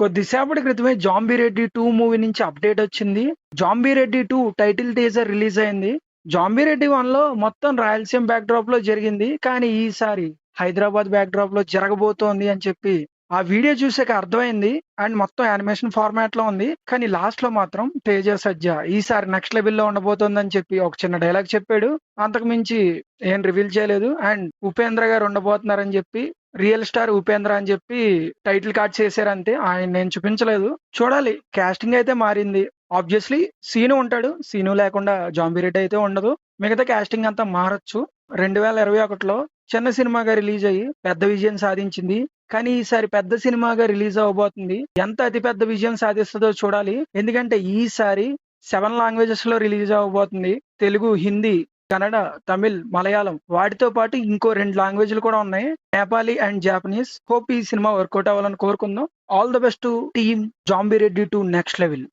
కొద్దిసేపటి క్రితమే 'zombie Reddy 2' movie నుంచి అప్డేట్ వచ్చింది. 'Zombie Reddy 2' title teaser release అయింది. 'జాంబీ రెడ్డి 1'లో మొత్తం రాయలసీమ బ్యాక్ డ్రాప్ లో జరిగింది. కానీ ఈసారి హైదరాబాద్ బ్యాక్ డ్రాప్ లో జరగబోతోంది అని చెప్పి ఆ వీడియో చూసాక అర్థమైంది. అండ్ మొత్తం యానిమేషన్ ఫార్మాట్ లో ఉంది. కానీ లాస్ట్ లో మాత్రం తేజ సజ్జ ఈసారి నెక్స్ట్ లెవెల్ లో ఉండబోతోందని చెప్పి ఒక చిన్న డైలాగ్ చెప్పాడు. అంతకు మించి ఏం రివీల్ చేయలేదు. అండ్ ఉపేంద్ర గారు ఉండబోతున్నారని చెప్పి రియల్ స్టార్ ఉపేంద్ర అని చెప్పి టైటిల్ కార్డ్ చేశారంతే. ఆయన నేను చూపించలేదు. చూడాలి. కాస్టింగ్ అయితే మారింది. ఆబ్వియస్లీ సీను ఉంటాడు. సీను లేకుండా జాంబీ రెడ్డి అయితే ఉండదు. మిగతా కాస్టింగ్ అంతా మారొచ్చు. 2021లో చిన్న సినిమాగా రిలీజ్ అయ్యి పెద్ద విజయం సాధించింది. కానీ ఈసారి పెద్ద సినిమాగా రిలీజ్ అవబోతుంది. ఎంత అతి పెద్ద విజయం సాధిస్తుందో చూడాలి. ఎందుకంటే ఈసారి 7 లాంగ్వేజెస్ లో రిలీజ్ అవబోతుంది. తెలుగు, హిందీ, కన్నడ, తమిళ్, మలయాళం వాటితో పాటు ఇంకో 2 లాంగ్వేజ్లు కూడా ఉన్నాయి. Nepali and Japanese. హోప్ ఈ సినిమా వర్కౌట్ అవ్వాలని కోరుకుందాం. All the best to team zombie Reddy 2 next level.